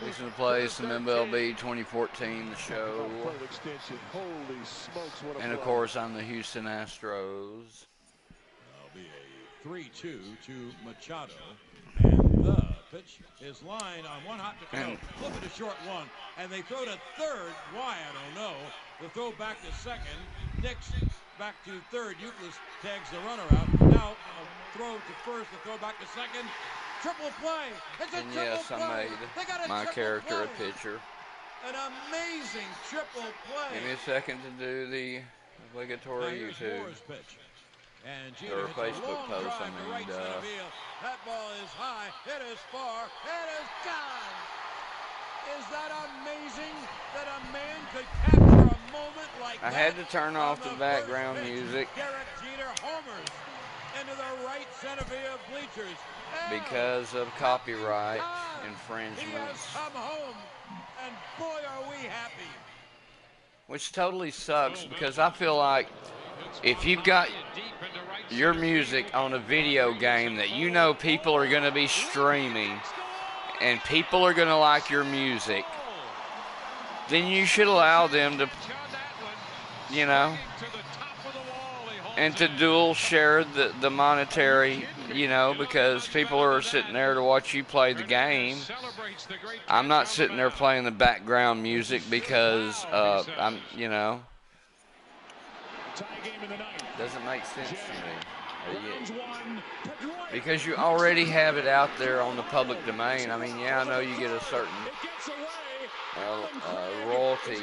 Fixing to play some MLB 2014, the show. And of course, I'm the Houston Astros. That'll be a 3-2 to Machado. And the pitch is lined on one hot to go. Flip it to short one. And they throw to third. Why? I don't know. The throw back to second. Nix back to third. Euclid tags the runner out. Now a throw to first. The throw back to second. Triple play. It's a triple play. I made my character a pitcher. An amazing triple play. Give me a second to do the obligatory YouTube. Or Facebook post, I mean. That ball is high. It is far. It is gone. Is that amazing that a man could capture a moment like that? I had to turn off the background music. Derek Jeter homers into the right center field bleachers. Because of copyright infringements. He has come home, and boy are we happy. Which totally sucks, because I feel like if you've got your music on a video game that you know people are going to be streaming and people are going to like your music, then you should allow them to, you know, and to dual share the monetary, you know, because people are sitting there to watch you play the game. I'm not sitting there playing the background music because I'm, you know, doesn't make sense to me. Because you already have it out there on the public domain. I mean, yeah, I know you get a certain royalty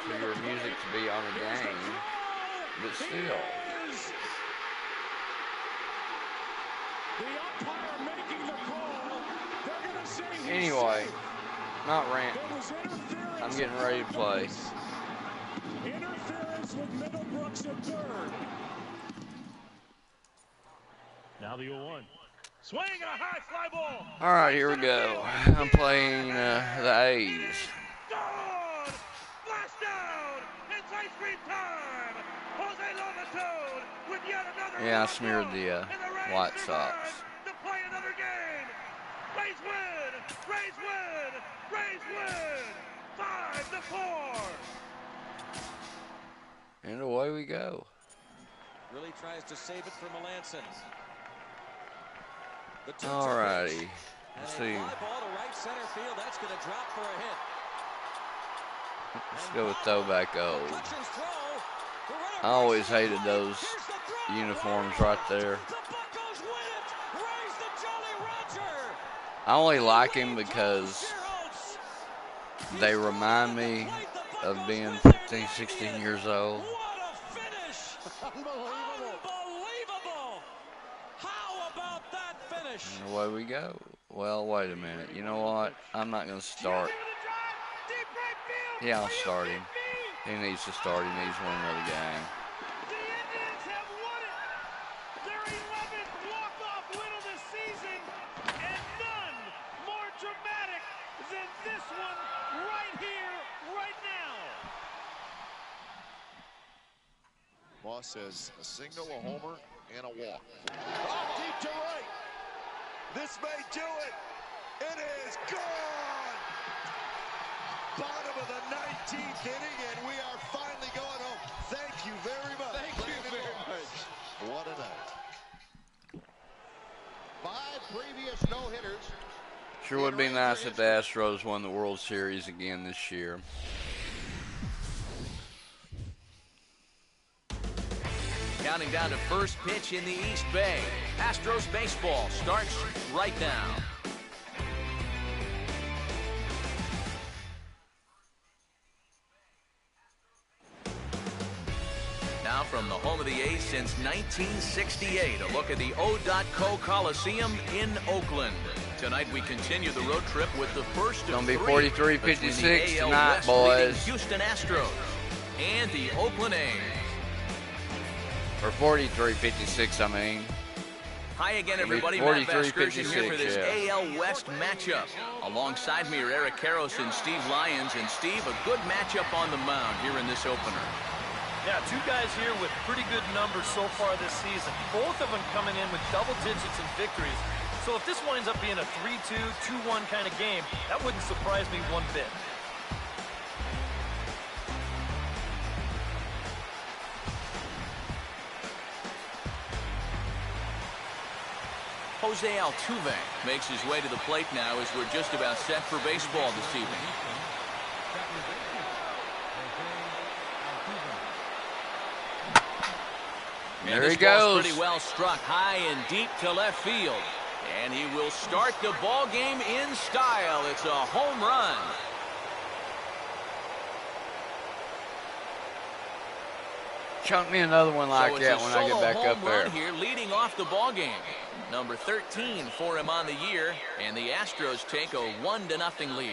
for your music to be on a game, but still. Anyway, not ranting. I'm getting ready to play. Interference with Middlebrooks at third. Now the 0-1. Swing and a high fly ball. All right, here we go. I'm playing the A's. Gone! Flash down! It's ice cream time! Jose Lovatone with yet another. Yeah, I smeared the White Sox. To play another game. Rays win! Rays win! Rays win! 5-4. And away we go. Really tries to save it for Melanson. All righty. Let's see. Ball to right center field. That's going to drop for a hit. Let's go with throwback old. I always hated those uniforms right there. I only like him because they remind me of being 15, 16 years old. What a finish! Unbelievable! How about that finish? And away we go. Well, wait a minute. You know what? I'm not going to start. Yeah, I'll start him. He needs to start. He needs to win another game. The Indians have won it. Their 11th walk-off win of the season, and none more dramatic than this one right here, right now. Moss says a single, a homer, and a walk. Oh, deep to right. This may do it. It is gone. Bottom of the 19th inning, and we are finally going home. Thank you very much. Thank you very much. What a night. 5 previous no-hitters. Sure would be nice if the Astros won the World Series again this year. Counting down to first pitch in the East Bay. Astros baseball starts right now. Now from the home of the A's since 1968, a look at the O.Co Coliseum in Oakland. Tonight we continue the road trip with the first of Gonna be 3 43-56 AL tonight, West boys. leading Houston Astros and the Oakland A's. Or 43-56, I mean. Hi again, everybody. Matt Vasgersian here for this AL West matchup. Alongside me are Eric Karros and Steve Lyons. And Steve, a good matchup on the mound here in this opener. Yeah, two guys here with pretty good numbers so far this season. Both of them coming in with double digits in victories. So if this winds up being a 3-2, 2-1 kind of game, that wouldn't surprise me one bit. Jose Altuve makes his way to the plate now as we're just about set for baseball this evening. There he goes. Pretty well struck high and deep to left field. And he will start the ball game in style. It's a home run. Chunk me another one like that when I get back up there. Here, leading off the ball game. Number 13 for him on the year, and the Astros take a 1-0 lead.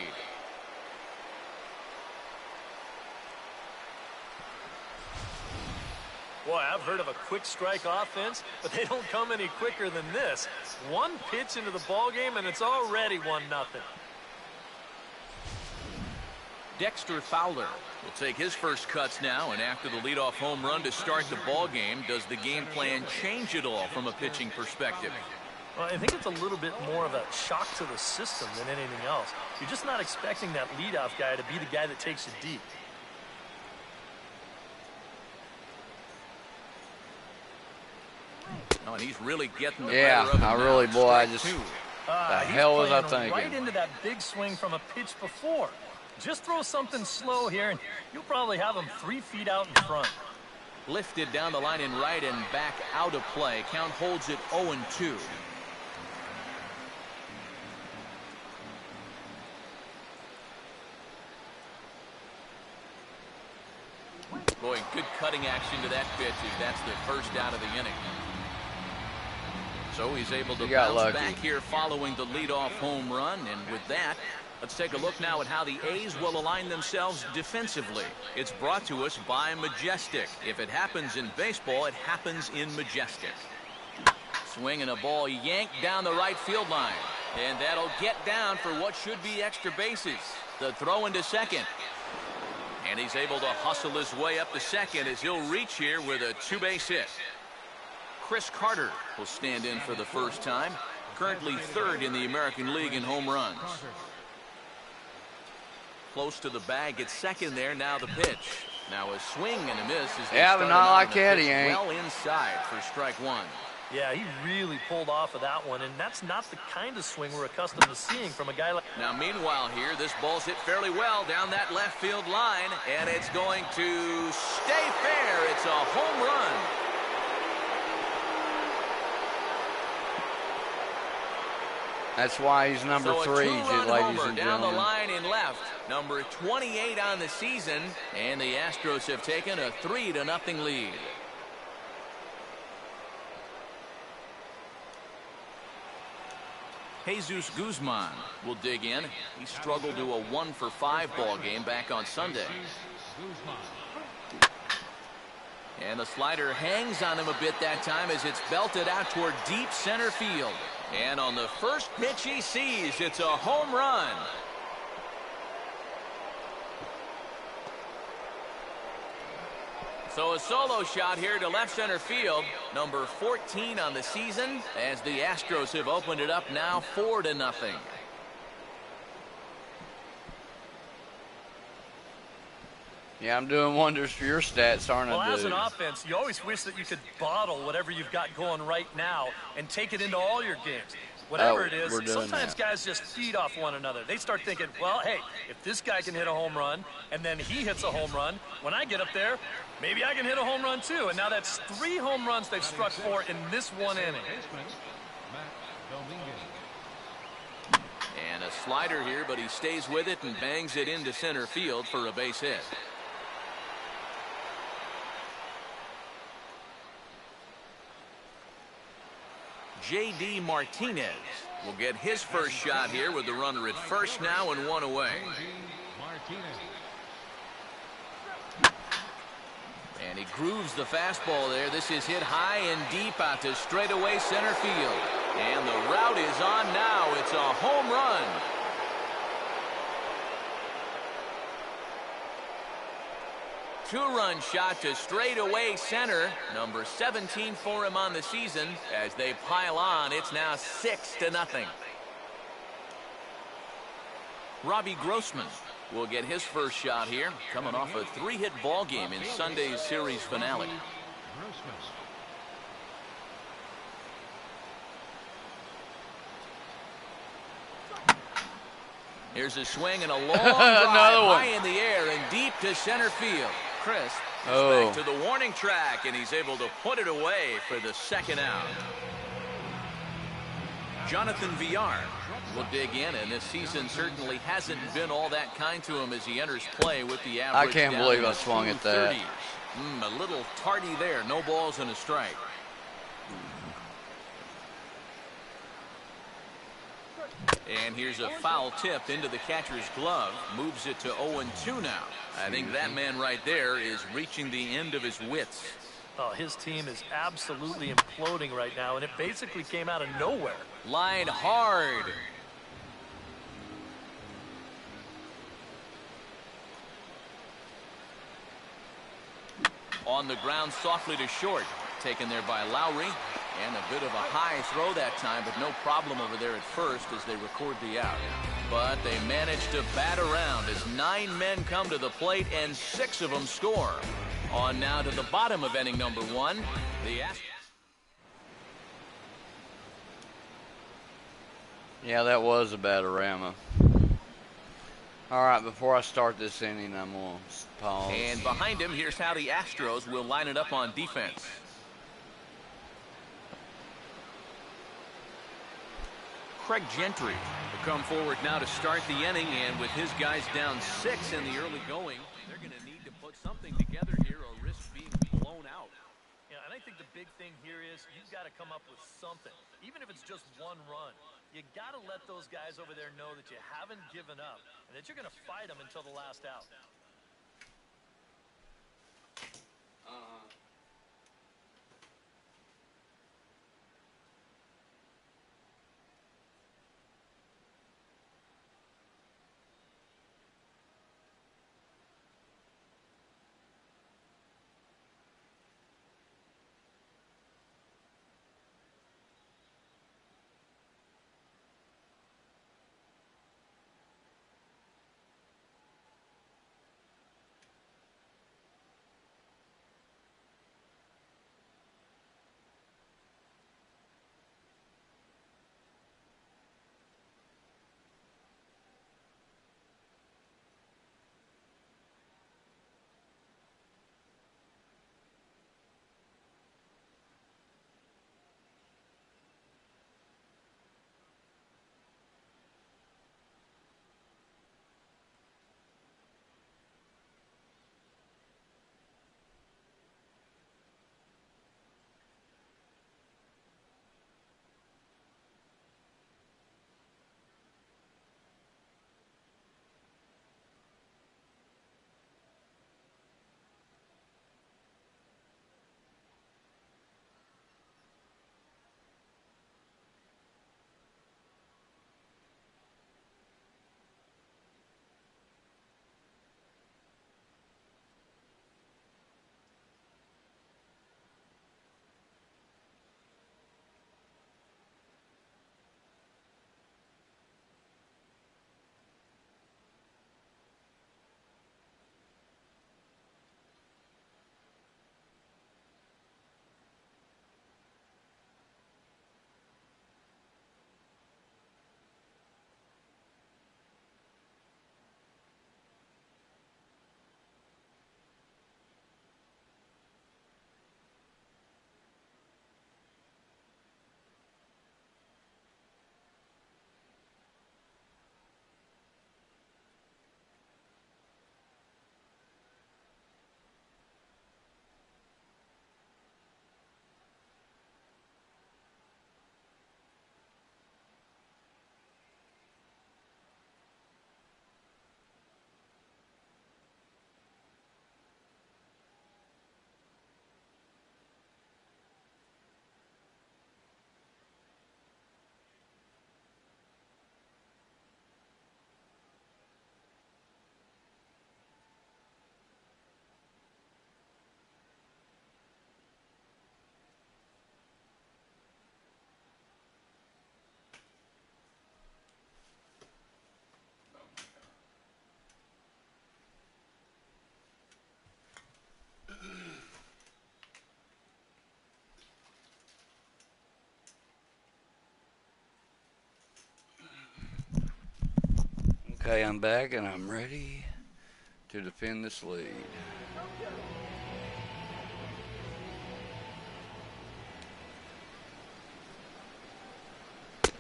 Boy, I've heard of a quick strike offense, but they don't come any quicker than this. One pitch into the ball game, and it's already 1-0. Dexter Fowler will take his first cuts now, and after the leadoff home run to start the ball game, does the game plan change at all from a pitching perspective? Well, I think it's a little bit more of a shock to the system than anything else. You're just not expecting that leadoff guy to be the guy that takes you deep. Oh, and he's really getting the yeah, better of him I now. really, boy, I just, the hell was I He's thinking? right into that big swing from a pitch before. Just throw something slow here, and you'll probably have him 3 feet out in front. Lifted down the line in right and back out of play. Count holds it 0-2. Boy, good cutting action to that pitch as that's the first out of the inning. So he's able to bounce back here following the leadoff home run, and with that, let's take a look now at how the A's will align themselves defensively. It's brought to us by Majestic. If it happens in baseball, it happens in Majestic. Swing and a ball yanked down the right field line. And that'll get down for what should be extra bases. The throw into second. And he's able to hustle his way up to second as he'll reach here with a 2-base hit. Chris Carter will stand in for the first time. Currently 3rd in the American League in home runs. Close to the bag at second there. Now the pitch. Now a swing and a miss. Yeah, but not like that, he ain't. Well inside for strike one. Yeah, he really pulled off of that one, and that's not the kind of swing we're accustomed to seeing from a guy like... Now, meanwhile here, this ball's hit fairly well down that left field line, and it's going to stay fair. It's a home run. That's why he's number 3, ladies and gentlemen. Down the line in left. Number 28 on the season, and the Astros have taken a 3-0 lead. Jesus Guzman will dig in. He struggled to a 1-for-5 ball game back on Sunday. And the slider hangs on him a bit that time as it's belted out toward deep center field. And on the first pitch he sees, it's a home run. So a solo shot here to left center field. Number 14 on the season as the Astros have opened it up now 4-0. Yeah, I'm doing wonders for your stats, aren't I, Well, as dude? an offense, you always wish that you could bottle whatever you've got going right now and take it into all your games. Whatever it is, sometimes guys just feed off one another. They start thinking, well, hey, if this guy can hit a home run and then he hits a home run, when I get up there, maybe I can hit a home run too. And now that's 3 home runs they've struck for in this one inning. And a slider here, but he stays with it and bangs it into center field for a base hit. J.D. Martinez will get his first shot here with the runner at first now and 1 away. And he grooves the fastball there. This is hit high and deep out to straightaway center field. And the route is on now. It's a home run. two-run shot to straightaway center. Number 17 for him on the season. As they pile on, it's now 6-0. Robbie Grossman will get his first shot here, coming off a 3-hit ball game in Sunday's series finale. Here's a swing and a long drive high in the air and deep to center field. Chris is back to the warning track, and he's able to put it away for the second out. Jonathan Villar will dig in, and this season certainly hasn't been all that kind to him as he enters play with the average. I can't believe I swung at that. A little tardy there. No balls and a strike. And here's a foul tip into the catcher's glove. Moves it to 0-2 now. I think that man right there is reaching the end of his wits. Oh, his team is absolutely imploding right now, and it basically came out of nowhere. Line hard. On the ground softly to short. Taken there by Lowry. And a bit of a high throw that time, but no problem over there at first as they record the out. But they managed to bat around as 9 men come to the plate and 6 of them score. On now to the bottom of inning number 1. Yeah, that was a batarama. All right, before I start this inning, I'm going to pause. And behind him, here's how the Astros will line it up on defense. Craig Gentry will come forward now to start the inning, and with his guys down 6 in the early going, they're going to need to put something together here or risk being blown out. Yeah, and I think the big thing here is you've got to come up with something, even if it's just 1 run. You got to let those guys over there know that you haven't given up and that you're going to fight them until the last out. Okay, I'm back and I'm ready to defend this lead.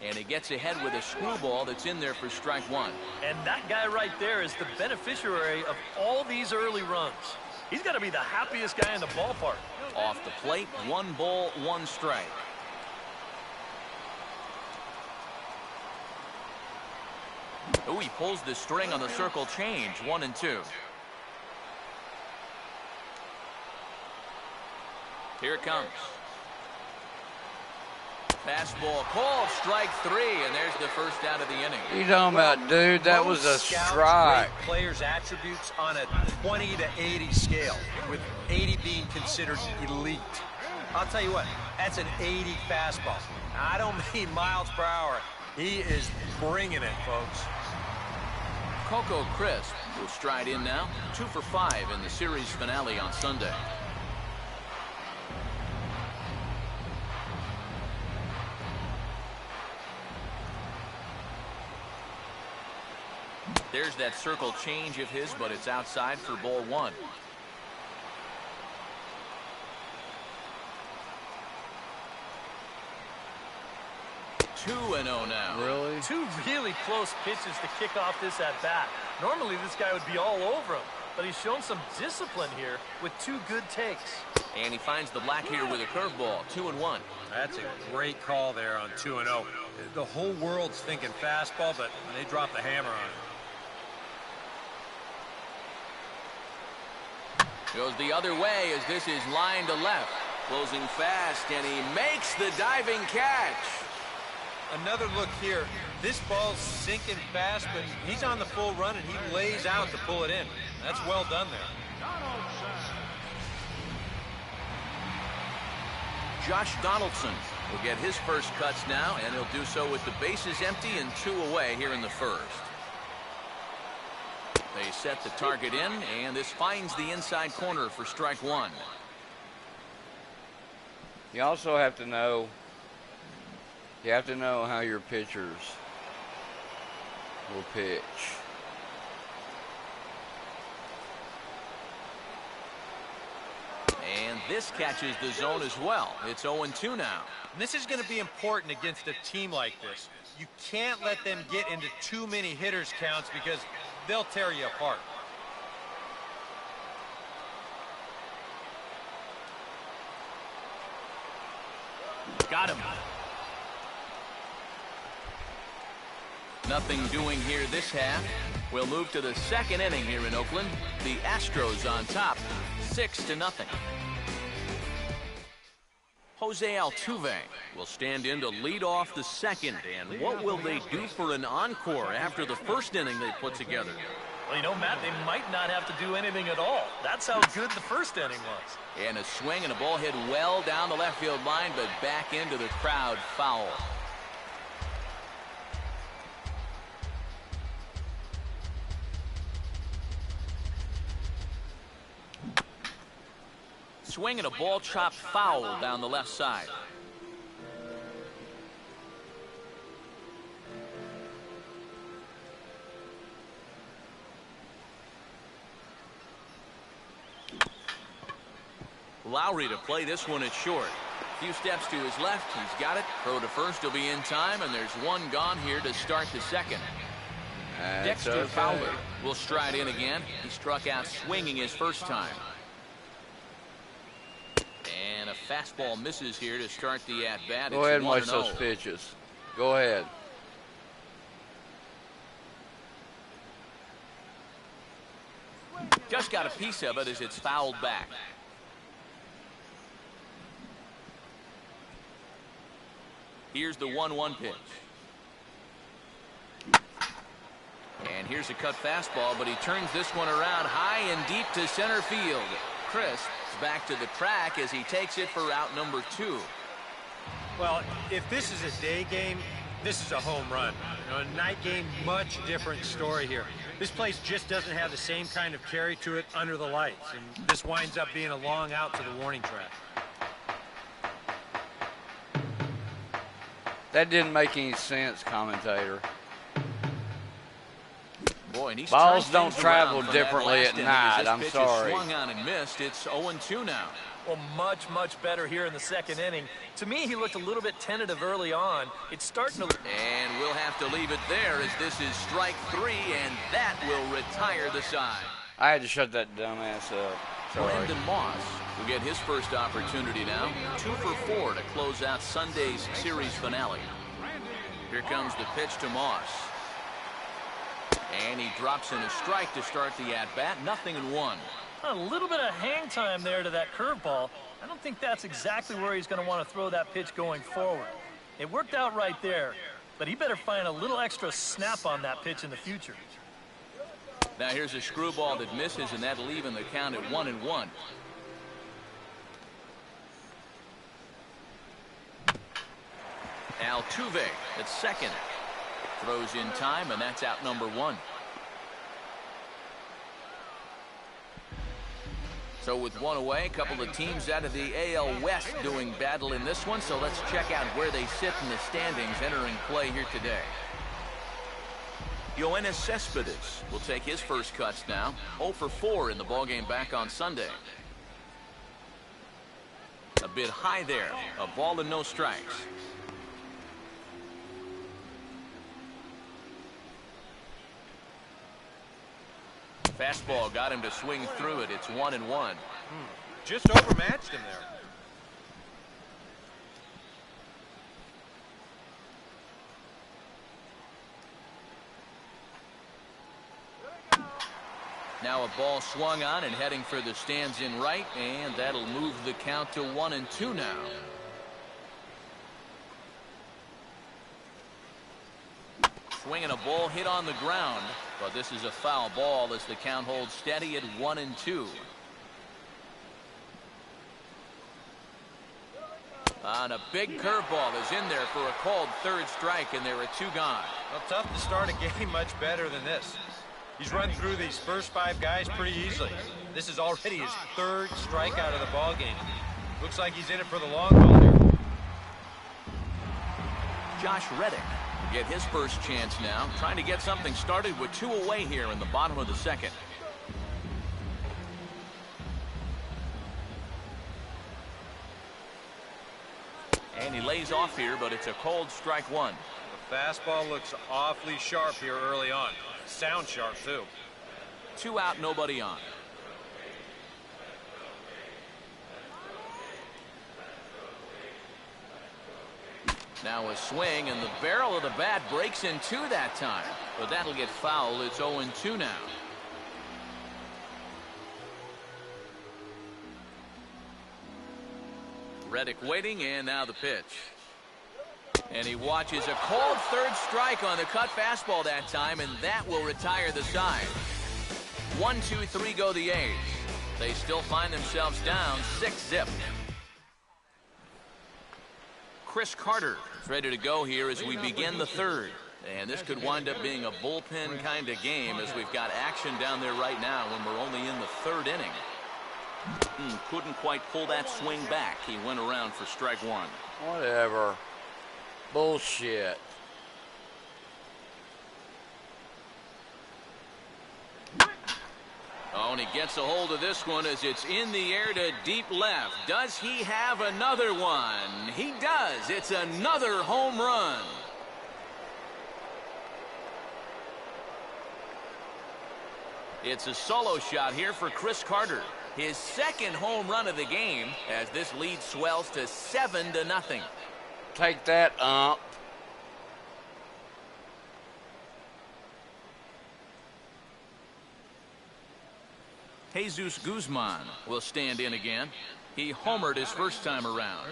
And he gets ahead with a screwball that's in there for strike one. And that guy right there is the beneficiary of all these early runs. He's got to be the happiest guy in the ballpark. Off the plate, 1 ball, 1 strike. Oh, he pulls the string on the circle change, 1 and 2. Here it comes. Fastball called, strike 3, and there's the first out of the inning. You talking about, dude, that was a strike. Players' attributes on a 20 to 80 scale, with 80 being considered elite. I'll tell you what, that's an 80 fastball. I don't mean miles per hour. He is bringing it, folks. Coco Crisp will stride in now, 2 for 5 in the series finale on Sunday. There's that circle change of his, but it's outside for ball 1. Two and 0 now. Really? 2 really close pitches to kick off this at bat. Normally this guy would be all over him, but he's shown some discipline here with 2 good takes. And he finds the black here with a curveball, 2 and 1. That's a great call there on 2 and 0. The whole world's thinking fastball, but they drop the hammer on it. Goes the other way as this is line to left. Closing fast, and he makes the diving catch. Another look here. This ball's sinking fast, but he's on the full run, and he lays out to pull it in. That's well done there. Josh Donaldson will get his first cuts now, and he'll do so with the bases empty and 2 away here in the first. They set the target in, and this finds the inside corner for strike 1. You also have to know, how your pitchers will pitch. And this catches the zone as well. It's 0-2 now. And this is going to be important against a team like this. You can't let them get into too many hitters counts because they'll tear you apart. Got him. Nothing doing here this half. We'll move to the second inning here in Oakland. The Astros on top, 6-0. Jose Altuve will stand in to lead off the second. And what will they do for an encore after the first inning they put together? Well, you know, Matt, they might not have to do anything at all. That's how good the first inning was. And a swing and a ball hit well down the left field line, but back into the crowd, foul. Swing and a ball chopped foul down the left side. Lowry to play this one at short. A few steps to his left. He's got it. Throw to first will be in time, and there's one gone here to start the second. Dexter Fowler will stride in again. He struck out swinging his first time. And a fastball misses here to start the at-bat. Go ahead and watch those pitches. Go ahead. Just got a piece of it as it's fouled back. Here's the 1-1 pitch. And here's a cut fastball, but he turns this one around high and deep to center field. Crisp back to the track as he takes it for out number 2. Well, if this is a day game, this is a home run. You know, a night game, much different story here. This place just doesn't have the same kind of carry to it under the lights, and this winds up being a long out to the warning track. That didn't make any sense, commentator. Boy, and he's balls turned don't things travel around from differently that at last night. inning as I'm this pitch sorry. is swung on and missed. It's 0-2 now. Well, much better here in the second inning. To me, he looked a little bit tentative early on. It's starting to... And we'll have to leave it there as this is strike 3, and that will retire the side. I had to shut that dumbass up. Sorry. Brandon Moss will get his first opportunity now. 2 for 4 to close out Sunday's series finale. Here comes the pitch to Moss. And he drops in a strike to start the at-bat. 0-1. A little bit of hang time there to that curveball. I don't think that's exactly where he's going to want to throw that pitch going forward. It worked out right there, but he better find a little extra snap on that pitch in the future. Now here's a screwball that misses, and that'll even the count at 1-1. Altuve at second. Throws in time, and that's out number 1. So with 1 away, a couple of teams out of the AL West doing battle in this one. So let's check out where they sit in the standings entering play here today. Yoenis Cespedes will take his first cuts now. 0 for 4 in the ballgame back on Sunday. A bit high there. A ball and no strikes. Fastball got him to swing through it. It's 1-1. Just overmatched him there. Now a ball swung on and heading for the stands in right, and that'll move the count to 1-2 now. Swinging a ball hit on the ground, but this is a foul ball as the count holds steady at 1-2. And a big curveball is in there for a called third strike, and there are 2 gone. Well, tough to start a game much better than this. He's run through these first 5 guys pretty easily. This is already his 3rd strikeout of the ball game. Looks like he's in it for the long haul here. Josh Reddick get his first chance now, trying to get something started with 2 away here in the bottom of the second. And he lays off here, but it's a cold strike 1. The fastball looks awfully sharp here early on. Sound sharp, too. 2 out, nobody on. Now a swing, and the barrel of the bat breaks in 2 that time. But that'll get fouled. It's 0-2 now. Reddick waiting, and now the pitch. And he watches a cold third strike on the cut fastball that time, and that will retire the side. 1-2-3 go the A's. They still find themselves down 6-0. Chris Carter is ready to go here as we begin the 3rd. And this could wind up being a bullpen kind of game as we've got action down there right now when we're only in the 3rd inning. Couldn't quite pull that swing back. He went around for strike 1. Whatever. Bullshit. Oh, and he gets a hold of this one as it's in the air to deep left. Does he have another one? He does. It's another home run. It's a solo shot here for Chris Carter. His 2nd home run of the game as this lead swells to 7-0. Take that, ump. Jesus Guzman will stand in again. He homered his first time around.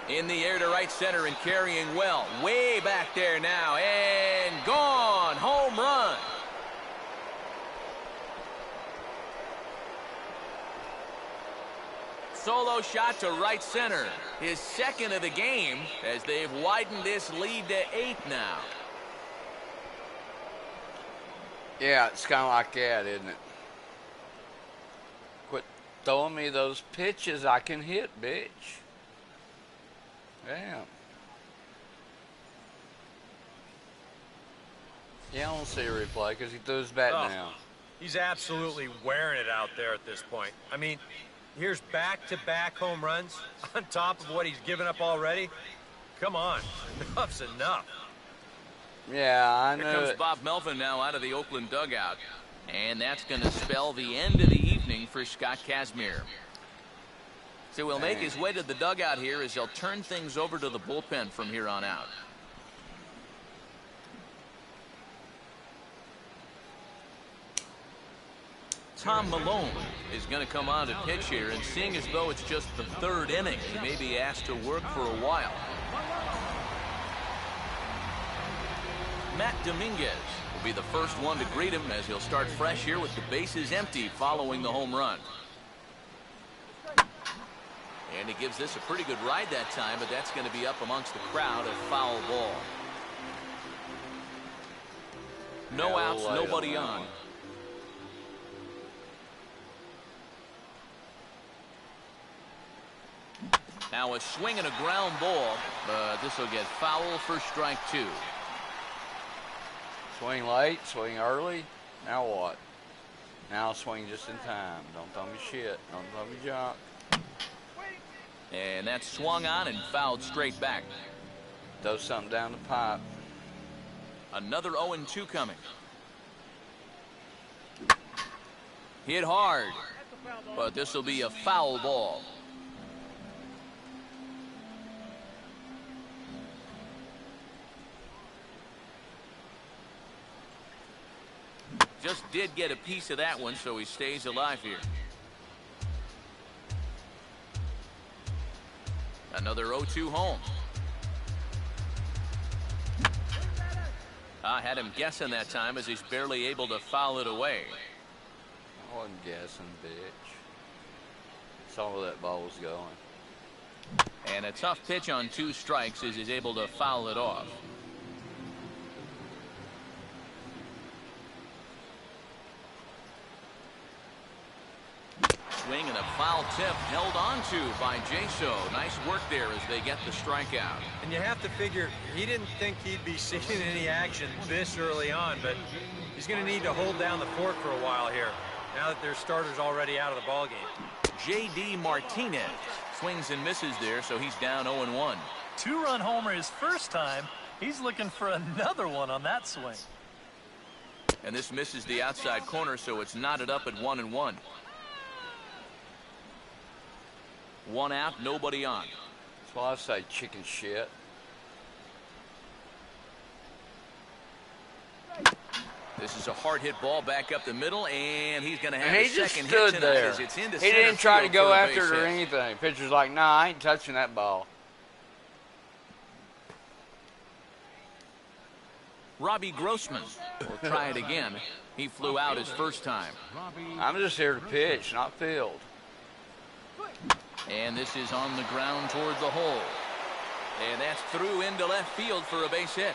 In the air to right center and carrying well. Way back there now. And gone. Home run. Solo shot to right center. His 2nd of the game as they've widened this lead to 8 now. Yeah, it's kind of like that, isn't it? Quit throwing me those pitches I can hit, bitch. Damn. Yeah, I don't see a replay because he threw his bat down. He's absolutely wearing it out there at this point. I mean, here's back-to-back home runs on top of what he's given up already. Come on, enough's enough. Yeah, I know. Here comes Bob Melvin now out of the Oakland dugout. And that's going to spell the end of the evening for Scott Kazmir. So he'll make his way to the dugout here as he'll turn things over to the bullpen from here on out. Tom Malone is going to come on to pitch here, and seeing as though it's just the third inning, he may be asked to work for a while. Matt Dominguez will be the first one to greet him as he'll start fresh here with the bases empty following the home run. And he gives this a pretty good ride that time, but that's going to be up amongst the crowd, a foul ball. No outs, nobody on. Now a swing and a ground ball, but this will get foul for strike 2. Swing late, swing early. Now what? Now swing just in time. Don't throw me shit. Don't throw me junk. And that's swung on and fouled straight back. Throw something down the pipe. Another 0-2 coming. Hit hard, but this will be a foul ball. Just did get a piece of that one, so he stays alive here. Another 0-2 home. I had him guessing that time as he's barely able to foul it away. I wasn't guessing, bitch. Saw where that ball was going. And a tough pitch on 2 strikes as he's able to foul it off. Swing and a foul tip held on to by Jaso. Nice work there as they get the strikeout. And you have to figure he didn't think he'd be seeing any action this early on, but he's going to need to hold down the fort for a while here now that their starter's already out of the ballgame. J.D. Martinez swings and misses there, so he's down 0-1. 2-run homer his first time. He's looking for another one on that swing. And this misses the outside corner, so it's knotted up at 1-1. 1 out, nobody on. That's why I say chicken shit. This is a hard hit ball back up the middle, and he's going to have a second hit stood tonight there. As it's into He didn't try to go after it or hit. anything. Pitcher's like, nah, I ain't touching that ball. Robbie Grossman will try it again. He flew out his first time. I'm just here to pitch, not field. And this is on the ground toward the hole. And that's through into left field for a base hit.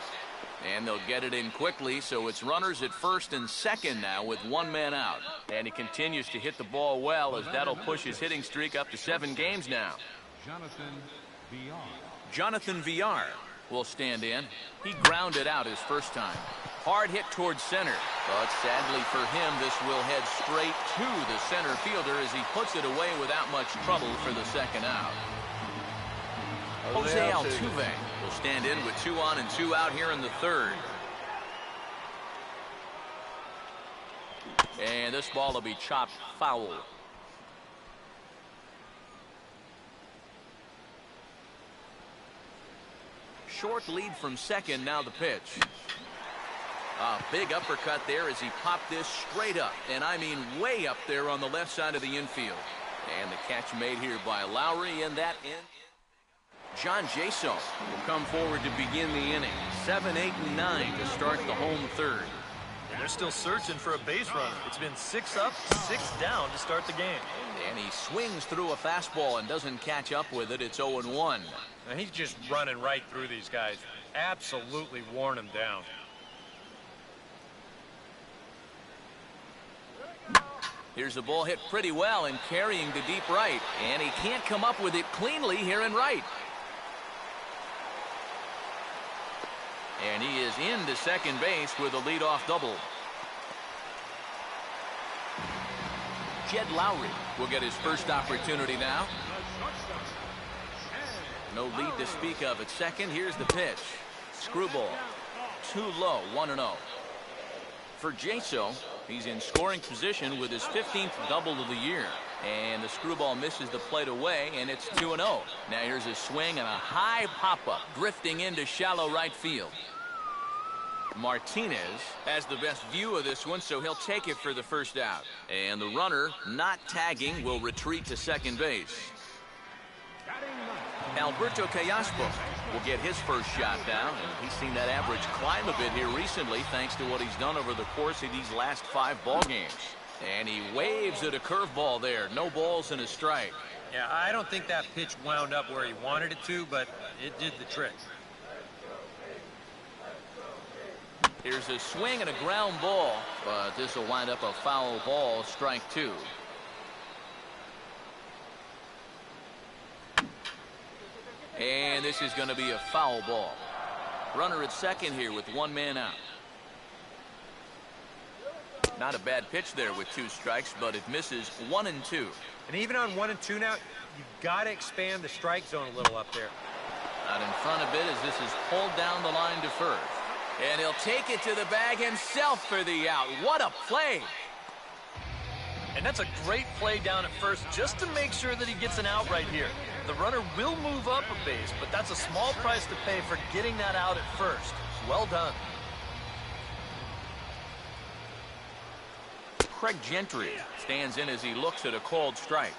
And they'll get it in quickly, so it's runners at first and second now with 1 man out. And he continues to hit the ball well as that'll push his hitting streak up to 7 games now. Jonathan Villar will stand in. He grounded out his first time. Hard hit towards center, but sadly for him, this will head straight to the center fielder as he puts it away without much trouble for the second out. Jose Altuve will stand in with 2 on and 2 out here in the third. And this ball will be chopped foul. Short lead from second, now the pitch. A big uppercut there as he popped this straight up, and I mean way up there on the left side of the infield. And the catch made here by Lowry, and that in. John Jaso will come forward to begin the inning. 7, 8, and 9 to start the home third. And they're still searching for a base runner. It's been 6 up, 6 down to start the game. And he swings through a fastball and doesn't catch up with it. It's 0-1. And he's just running right through these guys. Absolutely worn them down. Here's the ball hit pretty well and carrying to deep right. And he can't come up with it cleanly here in right. And he is into second base with a leadoff double. Jed Lowry will get his first opportunity now. No lead to speak of at second. Here's the pitch. Screwball. Too low, 1-0. For Jaso, he's in scoring position with his 15th double of the year. And the screwball misses the plate away, and it's 2-0. Now here's a swing and a high pop-up, drifting into shallow right field. Martinez has the best view of this one, so he'll take it for the first out. And the runner, not tagging, will retreat to second base. Alberto Callaspo will get his first shot down, and he's seen that average climb a bit here recently thanks to what he's done over the course of these last 5 ball games. And he waves at a curveball there. No balls and a strike. Yeah, I don't think that pitch wound up where he wanted it to, but it did the trick. Here's a swing and a ground ball, but this will wind up a foul ball, strike 2. And this is going to be a foul ball. Runner at second here with 1 man out. Not a bad pitch there with 2 strikes, but it misses 1 and 2. And even on 1 and 2 now, you've got to expand the strike zone a little up there. Out in front a bit as this is pulled down the line to first. And he'll take it to the bag himself for the out. What a play! And that's a great play down at first just to make sure that he gets an out right here. The runner will move up a base, but that's a small price to pay for getting that out at first. Well done. Craig Gentry stands in as he looks at a called strike.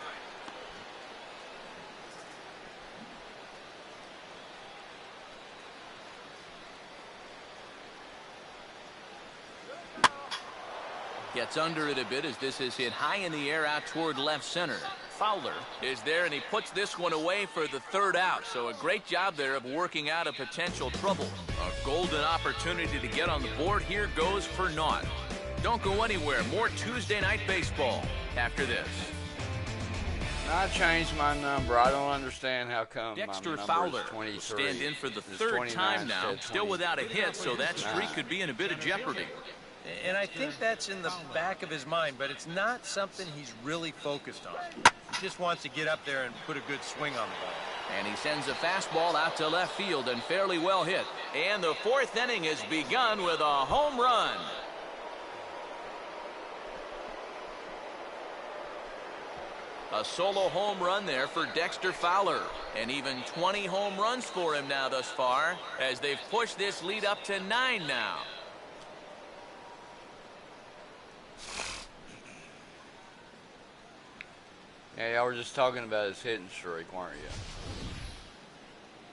Gets under it a bit as this is hit high in the air out toward left center. Fowler is there, and he puts this one away for the 3rd out. So a great job there of working out a potential trouble. A golden opportunity to get on the board here goes for naught. Don't go anywhere. More Tuesday Night Baseball after this. I changed my number. I don't understand how come Dexter my Fowler number is 23. will stand in for the 3rd time now. Still without a hit, so that streak could be in a bit of jeopardy. And I think that's in the back of his mind, but it's not something he's really focused on. He just wants to get up there and put a good swing on the ball. And he sends a fastball out to left field and fairly well hit. And the 4th inning has begun with a home run. A solo home run there for Dexter Fowler. And even 20 home runs for him now thus far as they've pushed this lead up to 9 now. Yeah, y'all were just talking about his hitting streak, weren't you?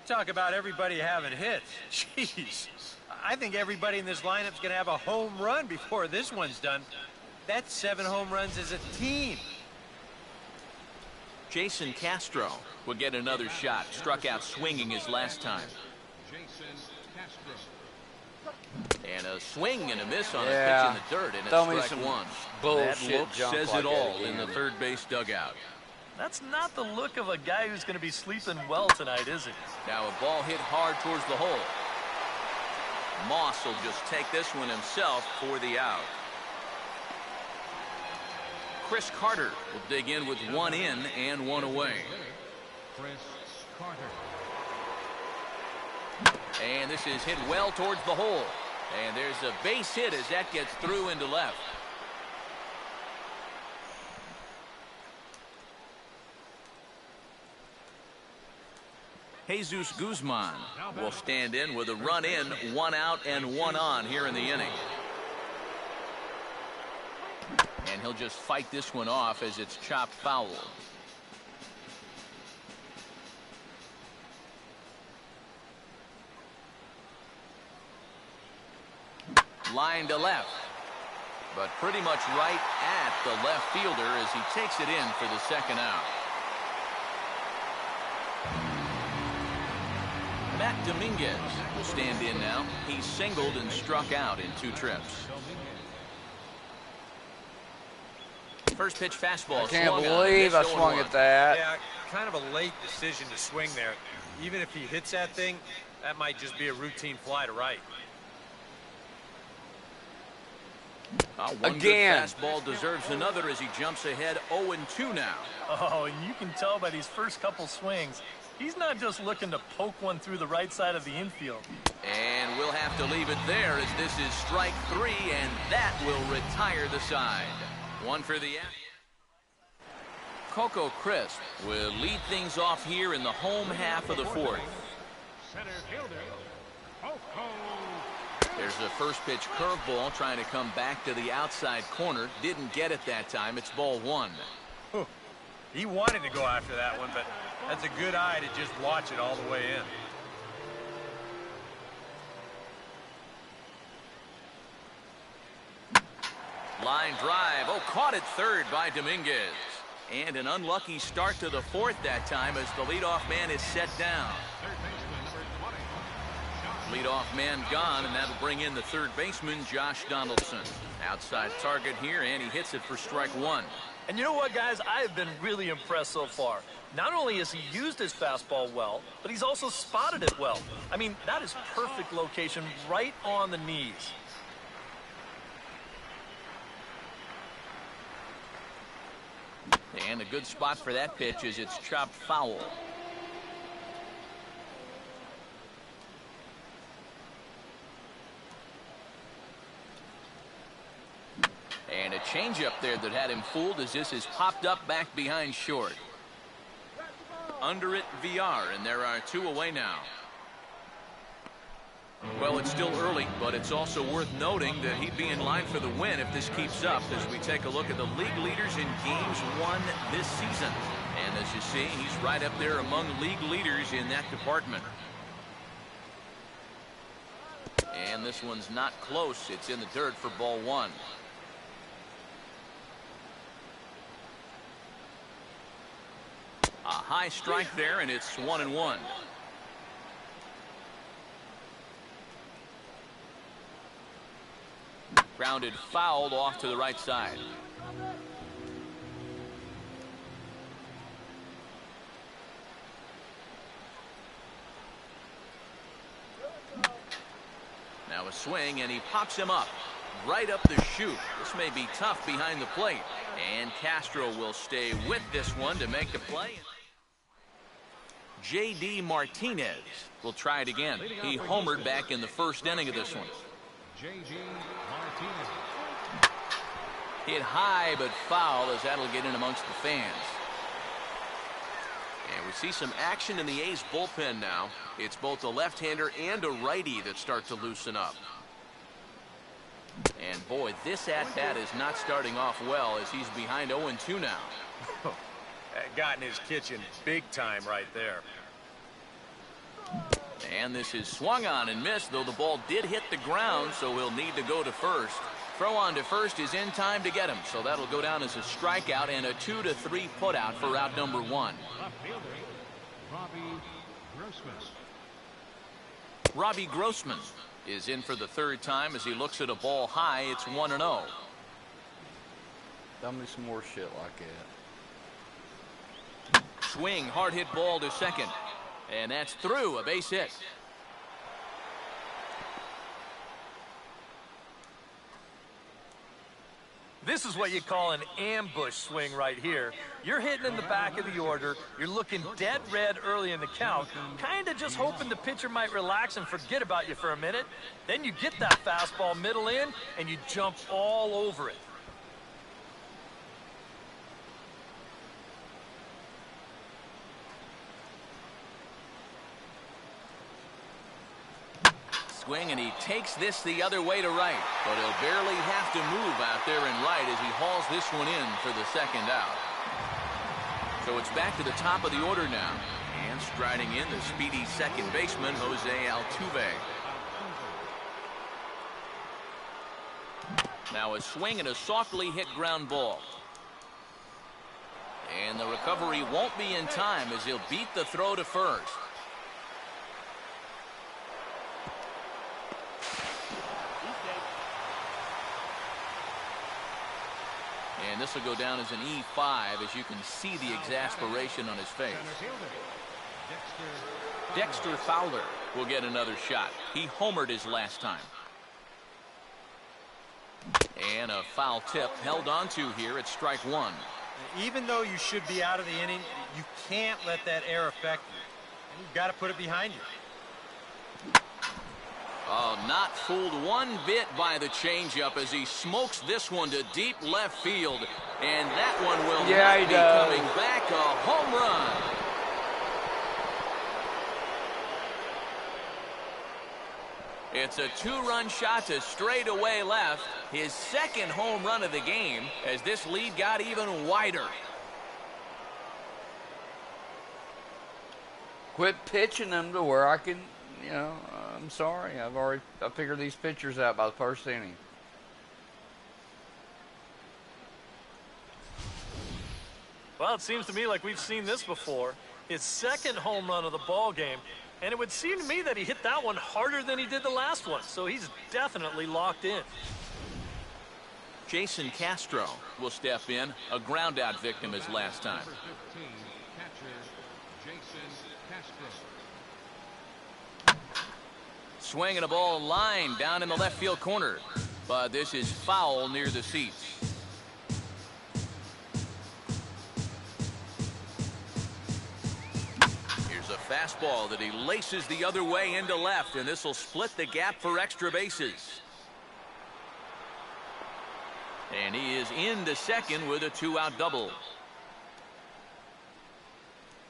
Talk about everybody having hits. Jeez. I think everybody in this lineup is going to have a home run before this one's done. That's 7 home runs as a team. Jason Castro will get another shot. Struck out swinging his last time. And a swing and a miss on a pitch in the dirt, and it's strike 1. That look says it all in the 3rd base dugout. That's not the look of a guy who's going to be sleeping well tonight, is it? Now a ball hit hard towards the hole. Moss will just take this one himself for the out. Chris Carter will dig in with 1 in and 1 away. Chris Carter. And this is hit well towards the hole. And there's a base hit as that gets through into left. Jesus Guzman will stand in with a run in, 1 out and 1 on here in the inning. And he'll just fight this one off as it's chopped foul. Line to left, but pretty much right at the left fielder as he takes it in for the 2nd out. Matt Dominguez will stand in now. He's singled and struck out in 2 trips. First pitch fastball. I can't believe I swung at that. Yeah, kind of a late decision to swing there. Even if he hits that thing, That might just be a routine fly to right. One good fastball deserves another as he jumps ahead 0-2 now. Oh, and you can tell by these first couple swings, he's not just looking to poke one through the right side of the infield. And we'll have to leave it there as this is strike 3, and that will retire the side. One for the Coco Crisp will lead things off here in the home half of the fourth. Center fielder, Coco. There's a first pitch curveball trying to come back to the outside corner. Didn't get it that time. It's ball 1. He wanted to go after that one, but that's a good eye to just watch it all the way in. Line drive. Oh, caught at third by Dominguez. And an unlucky start to the fourth that time as the leadoff man is set down. Leadoff man gone, and that'll bring in the third baseman, Josh Donaldson. Outside target here, and he hits it for strike 1. And you know what, guys? I have been really impressed so far. Not only has he used his fastball well, but he's also spotted it well. I mean, that is perfect location right on the knees. And a good spot for that pitch is it's chopped foul. And a changeup there that had him fooled as this is popped up back behind short. Under it, VR, and there are 2 away now. Well, it's still early, but it's also worth noting that he'd be in line for the win if this keeps up as we take a look at the league leaders in games won this season. And as you see, he's right up there among league leaders in that department. And this one's not close. It's in the dirt for ball 1. A high strike there, and it's 1-1. Grounded fouled off to the right side. Now a swing, and he pops him up right up the chute. This may be tough behind the plate, and Castro will stay with this one to make the play. J.D. Martinez will try it again. He homered back in the first inning of this one. J.D. Martinez. Hit high but foul as that'll get in amongst the fans. And we see some action in the A's bullpen now. It's both a left-hander and a righty that start to loosen up. And boy, this at-bat is not starting off well as he's behind 0-2 now. That got in his kitchen big time right there. And this is swung on and missed, though the ball did hit the ground, so he'll need to go to first. Throw on to first is in time to get him, so that'll go down as a strikeout and a 2-3 putout for out number 1. Robbie Grossman is in for the third time as he looks at a ball high. It's 1-0. Tell me some more shit like that. Swing, hard hit ball to second. And that's through, a base hit. This is what you call an ambush swing right here. You're hitting in the back of the order. You're looking dead red early in the count, kind of just hoping the pitcher might relax and forget about you for a minute. Then you get that fastball middle in, and you jump all over it. Swing, and he takes this the other way to right, but he'll barely have to move out there in right as he hauls this one in for the second out. So it's back to the top of the order now, and striding in the speedy second baseman, Jose Altuve. Now a swing and a softly hit ground ball. And the recovery won't be in time as he'll beat the throw to first. And this will go down as an E5 as you can see the exasperation on his face. Dexter Fowler will get another shot. He homered his last time. And a foul tip held on to here at strike one. Even though you should be out of the inning, you can't let that error affect you. You've got to put it behind you. Oh, not fooled one bit by the changeup as he smokes this one to deep left field. And that one will not be coming back. A home run. It's a two-run shot to straightaway left. His second home run of the game as this lead got even wider. Quit pitching them to where I can, you know, I'm sorry. I figured these pitchers out by the first inning. Well, it seems to me like we've seen this before. His second home run of the ball game. And it would seem to me that he hit that one harder than he did the last one. So he's definitely locked in. Jason Castro will step in. A ground-out victim his last time. Number 15, catcher Jason Castro. Swinging a ball line down in the left field corner. But this is foul near the seats. Fastball that he laces the other way into left, and this will split the gap for extra bases. And he is into second with a two-out double.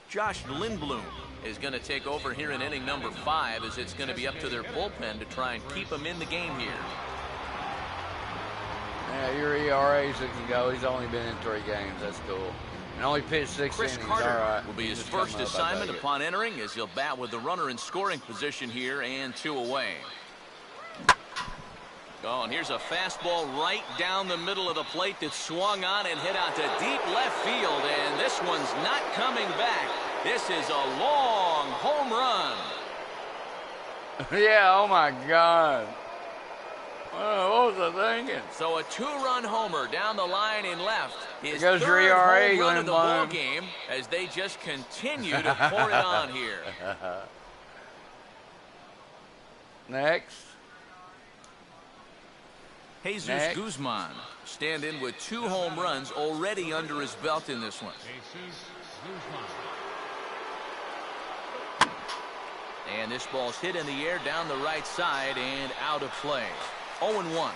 Josh Lindblom is going to take over here in inning number 5 as it's going to be up to their bullpen to try and keep him in the game here. Yeah, your ERA's that can go. He's only been in 3 games. That's cool. And only pitched 6 innings. Chris Carter all right. will be his first assignment upon entering as he'll bat with the runner in scoring position here and 2 away. Oh, and here's a fastball right down the middle of the plate that swung on and hit out to deep left field, and this one's not coming back. This is a long home run. Yeah, oh my God. What was I thinking? So a 2-run homer down the line in left. His goes third your ERA, home run of the ball Lindblom. game as they just continue to pour it on here. Next. Jesus Guzman stand in with 2 home runs already under his belt in this one. Jesus Guzman. And this ball's hit in the air down the right side and out of play. 0-1.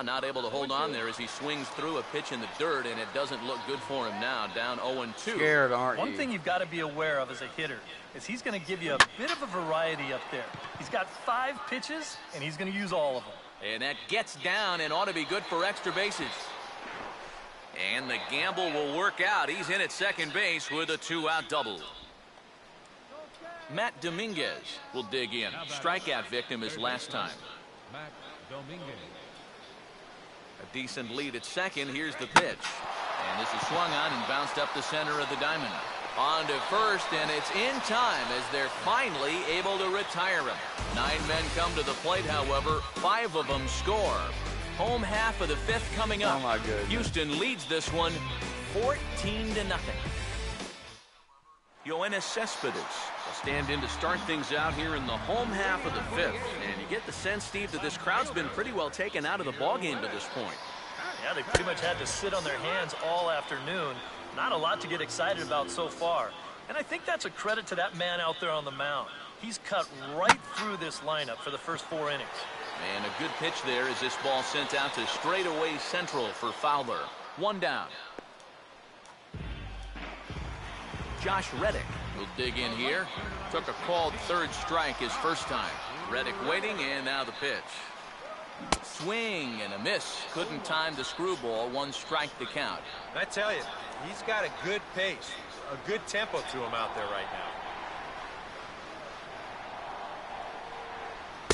Not able to hold on there as he swings through a pitch in the dirt, and it doesn't look good for him now. Down 0-2. Scared, aren't you? One thing you've got to be aware of as a hitter is he's going to give you a bit of a variety up there. He's got 5 pitches, and he's going to use all of them. And that gets down and ought to be good for extra bases. And the gamble will work out. He's in at second base with a 2-out double. Matt Dominguez will dig in. Strikeout victim his last time. Matt Dominguez. A decent lead at second. Here's the pitch. And this is swung on and bounced up the center of the diamond. On to first, and it's in time as they're finally able to retire him. 9 men come to the plate, however. 5 of them score. Home half of the 5th coming up. Oh my goodness. Houston leads this one 14-0. Yoenis Cespedes will stand in to start things out here in the home half of the 5th. And you get the sense, Steve, that this crowd's been pretty well taken out of the ballgame to this point. Yeah, they pretty much had to sit on their hands all afternoon. Not a lot to get excited about so far. And I think that's a credit to that man out there on the mound. He's cut right through this lineup for the first 4 innings. And a good pitch there as this ball sent out to straightaway central for Fowler. 1 down. Josh Reddick will dig in here. Took a called 3rd strike his first time. Reddick waiting, and now the pitch. Swing and a miss. Couldn't time the screwball. 1 strike to count. I tell you, he's got a good pace, a good tempo to him out there right now.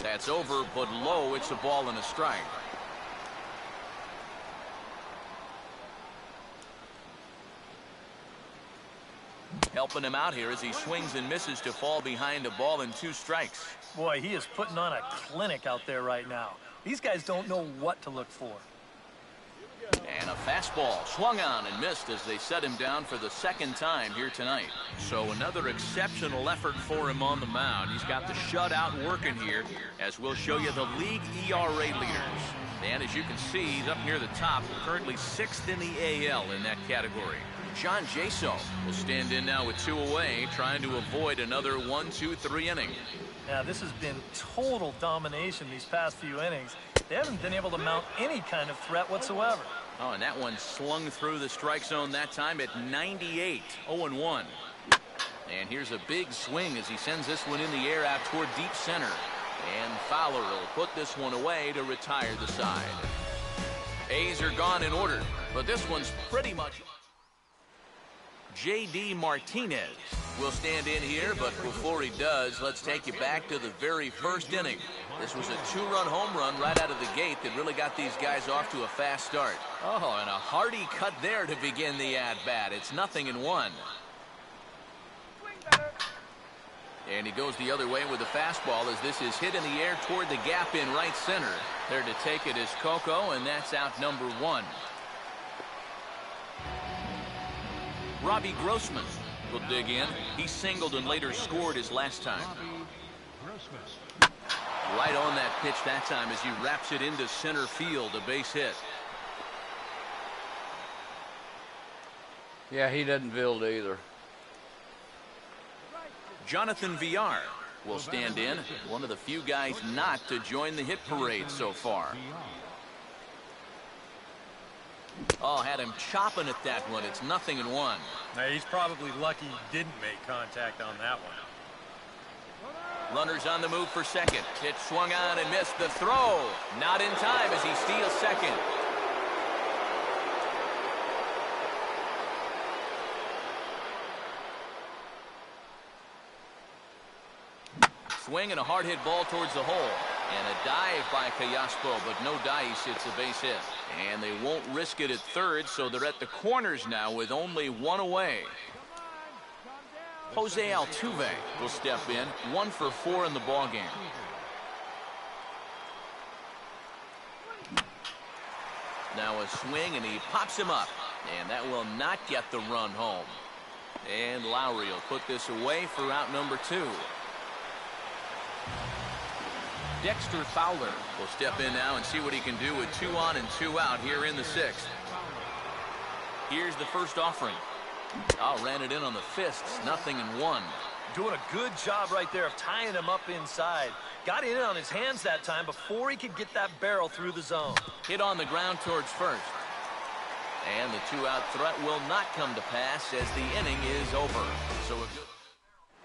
That's over, but low. It's a ball and a strike. Helping him out here as he swings and misses to fall behind a ball and 2 strikes. Boy, he is putting on a clinic out there right now. These guys don't know what to look for. And a fastball swung on and missed as they set him down for the second time here tonight. So another exceptional effort for him on the mound. He's got the shutout working here, as we'll show you the league ERA leaders. And as you can see, he's up near the top, currently 6th in the AL in that category. John Jaso will stand in now with 2 away, trying to avoid another 1, 2, 3 inning. Yeah, this has been total domination these past few innings. They haven't been able to mount any kind of threat whatsoever. Oh, and that one slung through the strike zone that time at 98, 0-1. And here's a big swing as he sends this one in the air out toward deep center. And Fowler will put this one away to retire the side. A's are gone in order, but this one's pretty much... J.D. Martinez will stand in here, but before he does, let's take you back to the very first inning. This was a 2-run home run right out of the gate that really got these guys off to a fast start. Oh, and a hearty cut there to begin the at-bat. It's 0-1. And he goes the other way with the fastball as this is hit in the air toward the gap in right center. There to take it is Coco, and that's out number 1. Robbie Grossman will dig in. He singled and later scored his last time. Right on that pitch that time as he wraps it into center field, a base hit. Yeah, he doesn't build either. Jonathan Villar will stand in, one of the few guys not to join the hit parade so far. Oh, had him chopping at that one. It's 0-1. Now, he's probably lucky he didn't make contact on that one. Runners on the move for second. Pitch swung on and missed. The throw not in time as he steals second. Swing and a hard hit ball towards the hole. And a dive by Callaspo, but no dice. It's a base hit. And they won't risk it at third, so they're at the corners now with only 1 away. Jose Altuve will step in, 1 for 4 in the ballgame. Now a swing, and he pops him up. And that will not get the run home. And Lowry will put this away for out number 2. Dexter Fowler will step in now and see what he can do with 2 on and 2 out here in the 6th. Here's the first offering. Oh, ran it in on the fists, 0-1. Doing a good job right there of tying him up inside. Got in on his hands that time before he could get that barrel through the zone. Hit on the ground towards first. And the 2-out threat will not come to pass as the inning is over. So a good...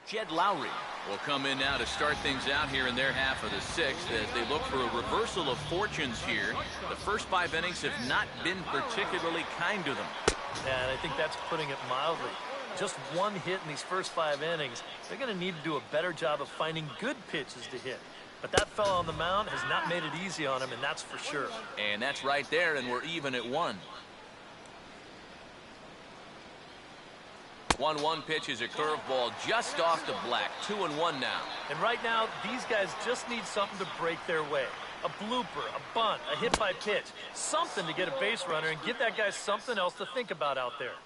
Jed Lowry will come in now to start things out here in their half of the 6th as they look for a reversal of fortunes here. The first 5 innings have not been particularly kind to them. Yeah, and I think that's putting it mildly. Just 1 hit in these first 5 innings. They're going to need to do a better job of finding good pitches to hit. But that fellow on the mound has not made it easy on him, and that's for sure. And that's right there, and we're even at 1. 1-1 pitch is a curveball just off the black. 2-1 now. And right now, these guys just need something to break their way. A blooper, a bunt, a hit by pitch. Something to get a base runner and give that guy something else to think about out there.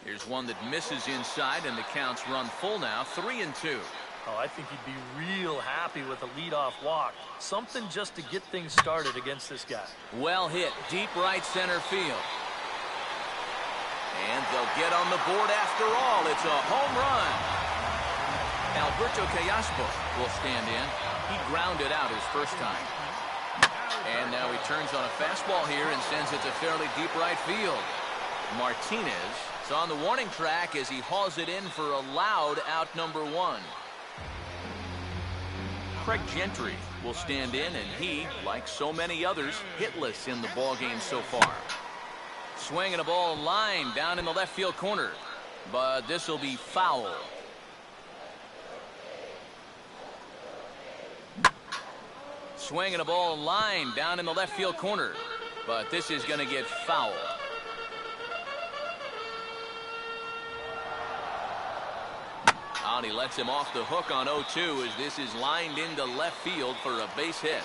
Here's one that misses inside, and the count's run full now. 3-2. Oh, I think he'd be real happy with a leadoff walk. Something just to get things started against this guy. Well hit, deep right center field. And they'll get on the board after all. It's a home run. Alberto Callaspo will stand in. He grounded out his first time. And now he turns on a fastball here and sends it to fairly deep right field. Martinez is on the warning track as he hauls it in for a loud out number 1. Craig Gentry will stand in, and he, like so many others, hitless in the ballgame so far. Swinging a ball line down in the left field corner, but this will be foul. Swinging a ball line down in the left field corner, but this is going to get foul. And he lets him off the hook on 0-2 as this is lined into left field for a base hit.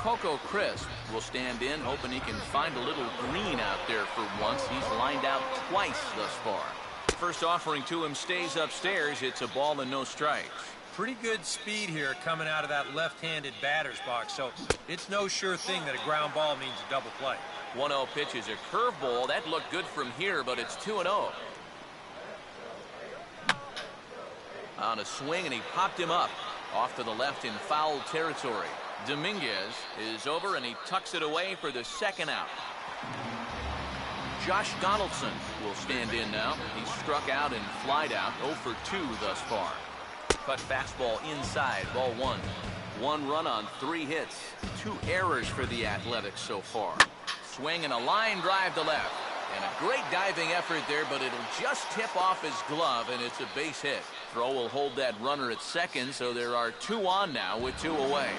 Coco Crisp will stand in, hoping he can find a little green out there for once. He's lined out twice thus far. First offering to him stays upstairs. It's a ball and no strikes. Pretty good speed here coming out of that left-handed batter's box, so it's no sure thing that a ground ball means a double play. 1-0 pitch is a curveball. That looked good from here, but it's 2-0. On a swing, and he popped him up off to the left in foul territory. Dominguez is over, and he tucks it away for the second out. Josh Donaldson will stand in now. He struck out and flied out, 0 for 2 thus far. Cut fastball inside, ball 1. 1 run on 3 hits. 2 errors for the Athletics so far. Swing and a line drive to left. And a great diving effort there, but it'll just tip off his glove, and it's a base hit. Throw will hold that runner at second, so there are 2 on now with 2 away.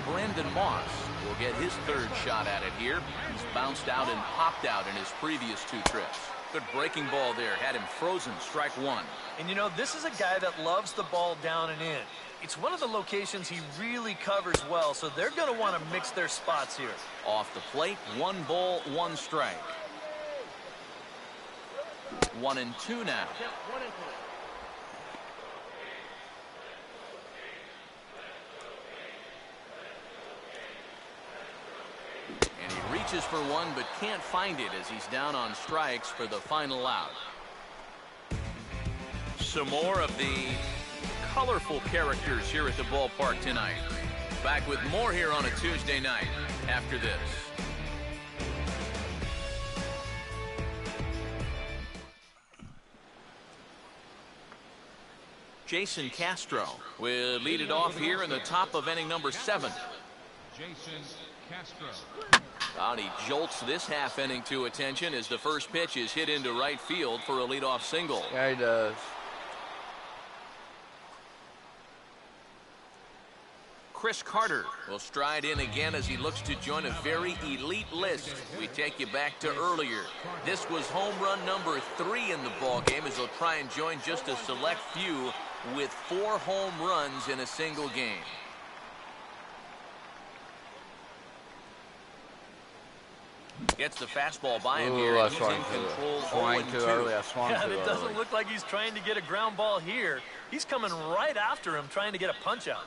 Brandon Moss will get his 3rd shot at it here. He's bounced out and popped out in his previous 2 trips. Good breaking ball there, had him frozen, strike 1. And you know, this is a guy that loves the ball down and in. It's one of the locations he really covers well, so they're going to want to mix their spots here. Off the plate, 1 ball, 1 strike. 1-2 now. And he reaches for 1 but can't find it as he's down on strikes for the final out. Some more of the colorful characters here at the ballpark tonight. Back with more here on a Tuesday night after this. Jason Castro will lead it off here in the top of inning number 7. Jason Castro. And he jolts this half inning to attention as the first pitch is hit into right field for a leadoff single. Yeah, he does. Chris Carter will stride in again as he looks to join a very elite list. We take you back to earlier. This was home run number 3 in the ballgame as he'll try and join just a select few with 4 home runs in a single game. Gets the fastball by him here. I He's swung in control. too early. I swung Yeah, too and it doesn't early. look like he's trying to get a ground ball here. He's coming right after him, trying to get a punch out.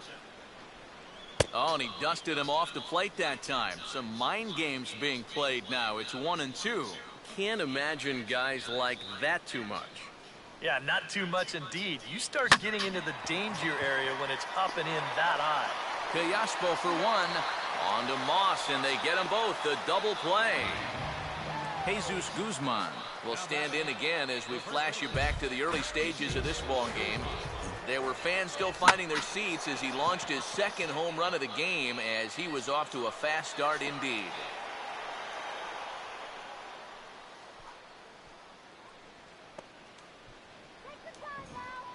Oh, and he dusted him off the plate that time. Some mind games being played now. It's 1-2. Can't imagine guys like that too much. Yeah, not too much indeed. You start getting into the danger area when it's up and in that high. Callaspo for 1. On to Moss, and they get them both. The double play. Jesus Guzman will stand in again as we flash you back to the early stages of this ball game. There were fans still finding their seats as he launched his 2nd home run of the game as he was off to a fast start indeed.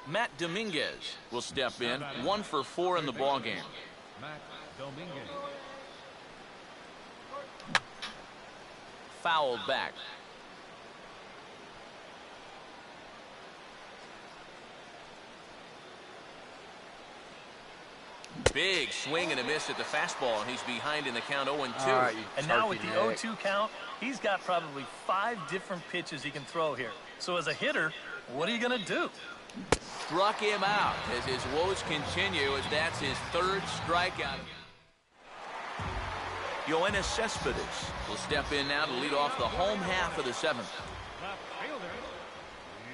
Matt Dominguez will step in, 1 for 4 in the ball game. Matt Dominguez. Fouled back. Big swing and a miss at the fastball, and he's behind in the count 0-2. Right, And now with the 0-2 count, he's got probably 5 different pitches he can throw here. So as a hitter, what are you going to do? Struck him out as his woes continue as that's his 3rd strikeout. Yoenis Cespedes will step in now to lead off the home half of the 7th. Left fielder,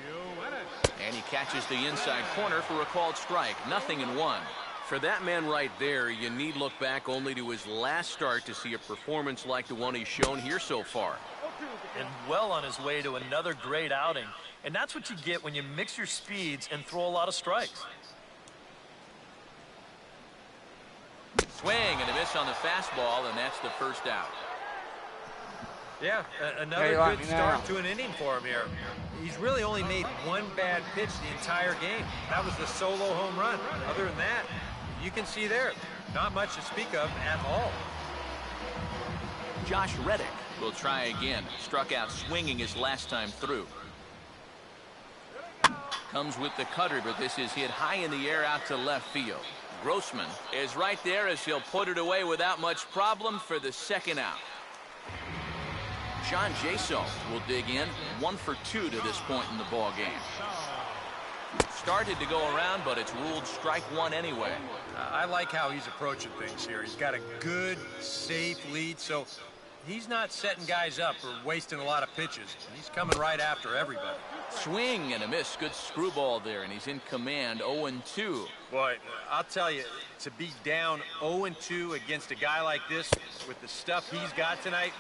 Yoenis. And he catches the inside corner for a called strike. 0-1. For that man right there, you need look back only to his last start to see a performance like the one he's shown here so far. And well on his way to another great outing. And that's what you get when you mix your speeds and throw a lot of strikes. Swing and a miss on the fastball, and that's the first out. Yeah, another like good me start now. to an inning for him here. He's really only made 1 bad pitch the entire game. That was the solo home run. Other than that, you can see there, not much to speak of at all. Josh Reddick will try again. Struck out swinging his last time through. Comes with the cutter, but this is hit high in the air out to left field. Grossman is right there as he'll put it away without much problem for the second out. John Jaso will dig in, 1 for 2 to this point in the ball game. Started to go around, but it's ruled strike one anyway. I like how he's approaching things here. He's got a good, safe lead, so he's not setting guys up or wasting a lot of pitches. He's coming right after everybody. Swing and a miss. Good screwball there, and he's in command, 0-2. Boy, I'll tell you, to be down 0-2 against a guy like this with the stuff he's got tonight,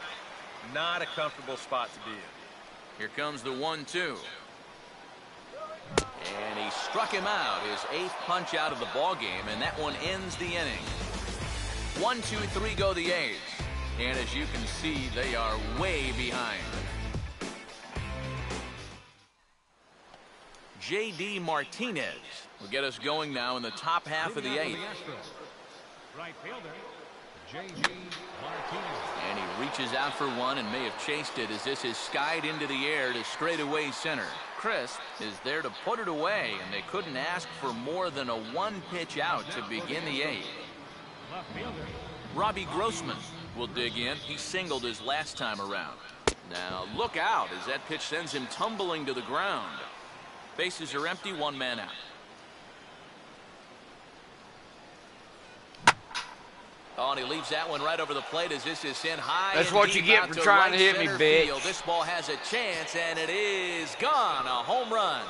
not a comfortable spot to be in. Here comes the 1-2. And he struck him out, his 8th punch out of the ball game, and that one ends the inning. 1, 2, 3 go the A's. And as you can see, they are way behind. J.D. Martinez will get us going now in the top half of the 8th. Right fielder, J.D. Martinez. And he reaches out for one and may have chased it as this is skied into the air to straightaway center. Crisp is there to put it away, and they couldn't ask for more than a 1-pitch out to begin the 8th. Left fielder, Robbie Grossman will dig in. He singled his last time around. Now look out as that pitch sends him tumbling to the ground. Bases are empty, 1 man out. Oh, and he leaves that one right over the plate as this is sent high. That's what you get for trying to hit me, bitch. This ball has a chance, and it is gone. A home run.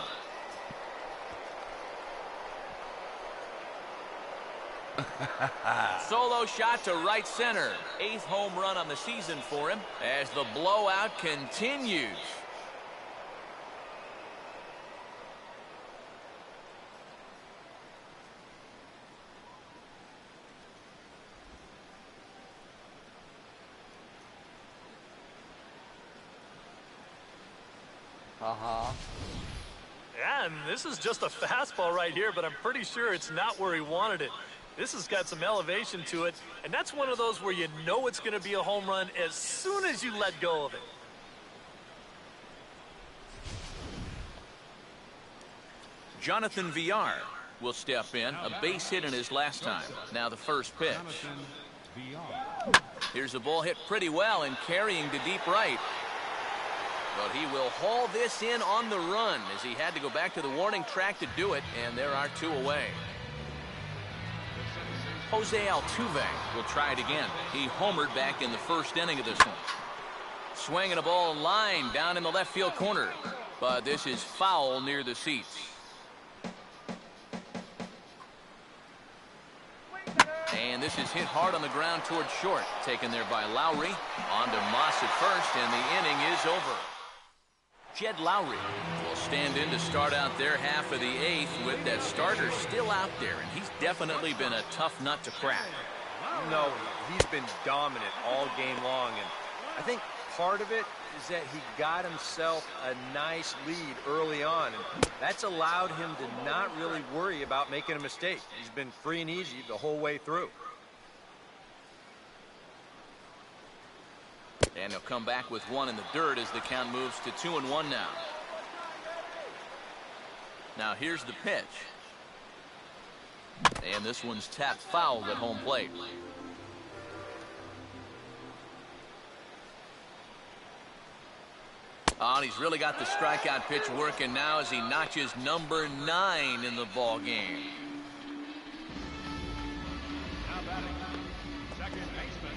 Solo shot to right center. 8th home run on the season for him as the blowout continues. Yeah, and this is just a fastball right here, but I'm pretty sure it's not where he wanted it. This has got some elevation to it, and that's one of those where you know it's going to be a home run as soon as you let go of it. Jonathan Villar will step in, a base hit in his last time. Now the first pitch. Here's a ball hit pretty well and carrying to deep right. But he will haul this in on the run as he had to go back to the warning track to do it, and there are 2 away. Jose Altuve will try it again. He homered back in the first inning of this one. Swinging a ball line down in the left field corner, but this is foul near the seats. And this is hit hard on the ground towards short. Taken there by Lowry. On to Moss at first, and the inning is over. Jed Lowry will stand in to start out their half of the 8th with that starter still out there, and he's definitely been a tough nut to crack. No, he's been dominant all game long, and I think part of it is that he got himself a nice lead early on, and that's allowed him to not really worry about making a mistake. He's been free and easy the whole way through. And he'll come back with 1 in the dirt as the count moves to 2-1 now. Now here's the pitch. And this one's tapped foul at home plate. Oh, and he's really got the strikeout pitch working now as he notches number 9 in the ball game. now batting, second baseman,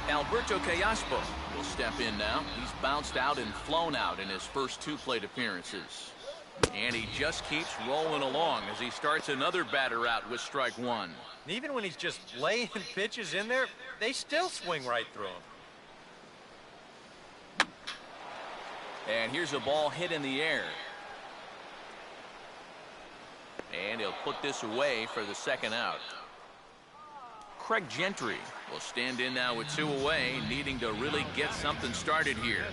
Alberto Callaspo will step in now. He's bounced out and flown out in his first 2 plate appearances. And he just keeps rolling along as he starts another batter out with strike 1. And even when he's just laying pitches in there, they still swing right through him. And here's a ball hit in the air. And he'll put this away for the second out. Craig Gentry will stand in now with 2 away, needing to really get something started here.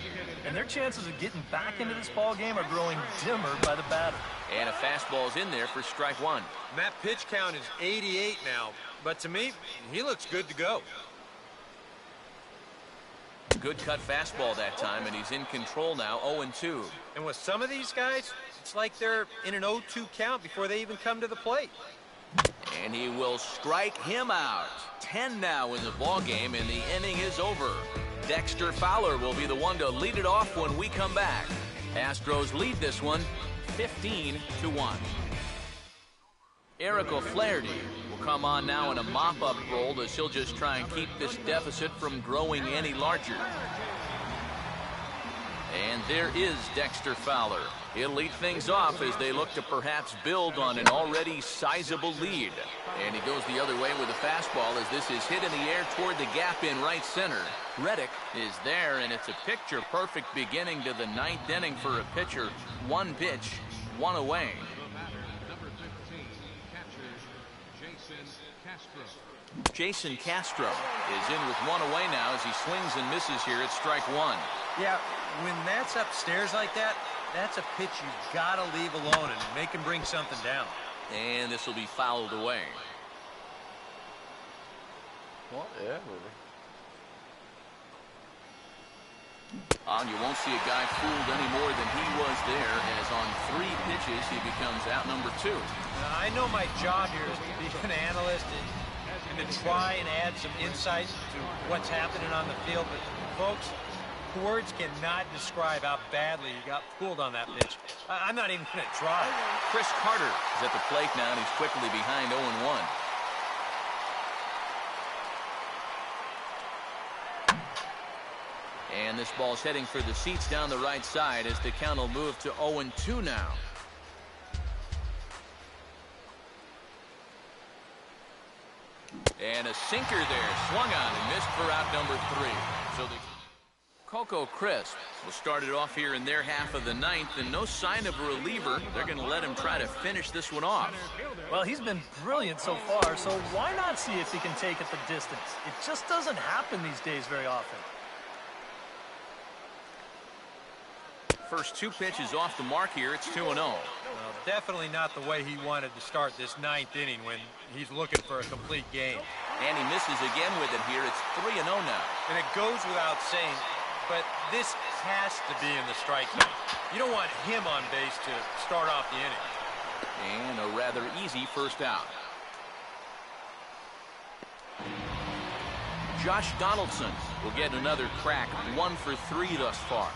And their chances of getting back into this ball game are growing dimmer by the batter. And a fastball's in there for strike 1. And that pitch count is 88 now, but to me, he looks good to go. Good cut fastball that time, and he's in control now, 0-2. And with some of these guys, It's like they're in an 0-2 count before they even come to the plate. And he will strike him out. 10 now in the ball game, and the inning is over. Dexter Fowler will be the one to lead it off when we come back. Astros lead this one 15-1. Eric O'Flaherty will come on now in a mop-up role as he'll just try and keep this deficit from growing any larger. And there is Dexter Fowler. He'll lead things off as they look to perhaps build on an already sizable lead. And he goes the other way with a fastball as this is hit in the air toward the gap in right center. Reddick is there, and it's a picture-perfect beginning to the 9th inning for a pitcher. One pitch, one away. Number 15, catcher Jason Castro. Jason Castro is in with one away now as he swings and misses here at strike one. Yeah, when that's upstairs like that, that's a pitch you've got to leave alone and make him bring something down. And this will be fouled away. Whatever. You won't see a guy fooled any more than he was there, as on 3 pitches he becomes out number 2. Now, I know my job here is to be an analyst and to try and add some insight to what's happening on the field, but folks, words cannot describe how badly he got fooled on that pitch. I'm not even going to try. Chris Carter is at the plate now, and he's quickly behind 0-1. And this ball's heading for the seats down the right side as the count will move to 0-2 now. And a sinker there, swung on and missed for out number 3. So the Coco Crisp will start it off here in their half of the 9th, and no sign of a reliever. They're going to let him try to finish this one off. Well, he's been brilliant so far, so why not see if he can take it the distance? It just doesn't happen these days very often. First 2 pitches off the mark here. It's 2-0. Well, definitely not the way he wanted to start this 9th inning when he's looking for a complete game. And he misses again with it here. It's 3-0 now. And it goes without saying, but this has to be in the strike zone. You don't want him on base to start off the inning. And a rather easy first out. Josh Donaldson will get another crack. 1 for 3 thus far.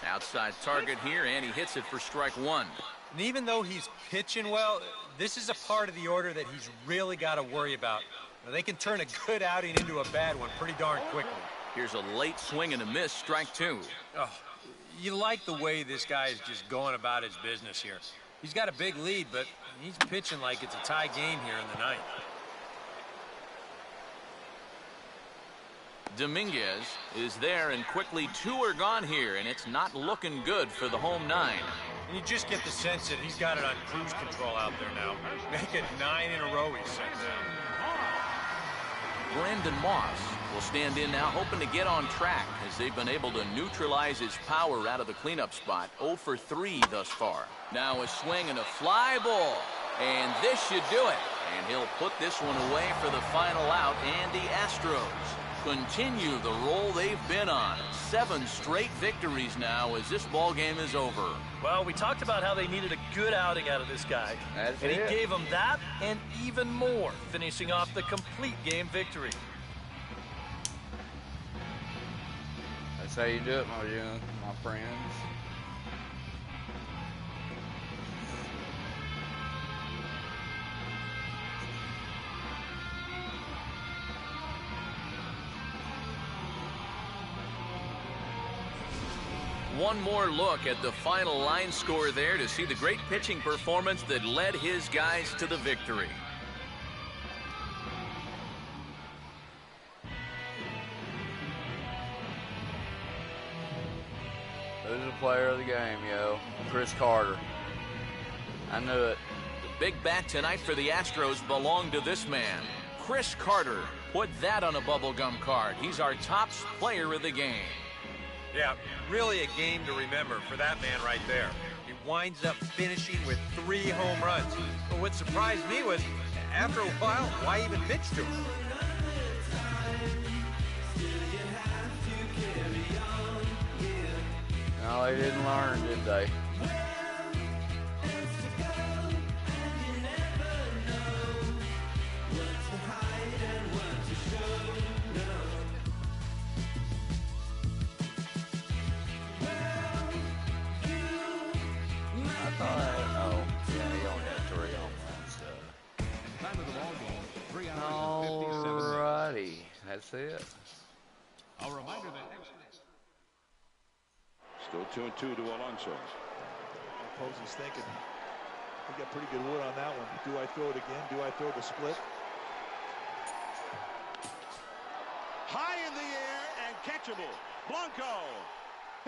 Outside target here, and he hits it for strike 1. And even though he's pitching well, this is a part of the order that he's really got to worry about. Now, they can turn a good outing into a bad one pretty darn quickly. Here's a late swing and a miss, strike 2. Oh, you like the way this guy is just going about his business here. He's got a big lead, but he's pitching like it's a tie game here in the 9th. Dominguez is there, and quickly 2 are gone here, and it's not looking good for the home 9. And you just get the sense that he's got it on cruise control out there now. Make it 9 in a row, he said. Brandon Moss will stand in now, hoping to get on track as they've been able to neutralize his power out of the cleanup spot. 0 for 3 thus far. Now a swing and a fly ball, and this should do it. And he'll put this one away for the final out, and the Astros continue the roll they've been on. 7 straight victories now as this ball game is over. Well, we talked about how they needed a good outing out of this guy. That's and it. He gave them that and even more, finishing off the complete game victory. That's how you do it, my friends. One more look at the final line score there to see the great pitching performance that led his guys to the victory. Who's the player of the game, yo? Chris Carter. I knew it. The big bat tonight for the Astros belonged to this man. Chris Carter. Put that on a bubblegum card. He's our top player of the game. Yeah, really a game to remember for that man right there. He winds up finishing with 3 home runs. But what surprised me was, after a while, why even pitch to him? Oh, No, they didn't learn, did they? Alrighty, that's it. A reminder that still 2-2 to Alonso. Posey's thinking, we got pretty good wood on that one. Do I throw it again? Do I throw the split? High in the air and catchable. Blanco.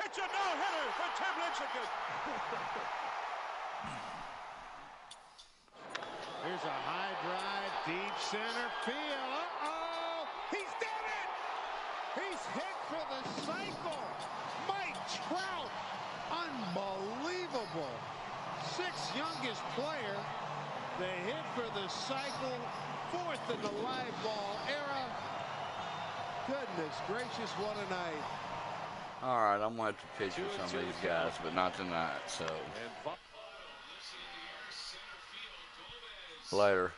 It's a no-hitter for Tim Lincecum. Here's a high drive, deep center field. Uh-oh! He's done it! He's hit for the cycle. Mike Trout. Unbelievable. Sixth youngest player. The hit for the cycle. Fourth in the live ball era. Goodness gracious, what a night. All right, I'm going to have to pitch with some of these guys, but not tonight, so. Later.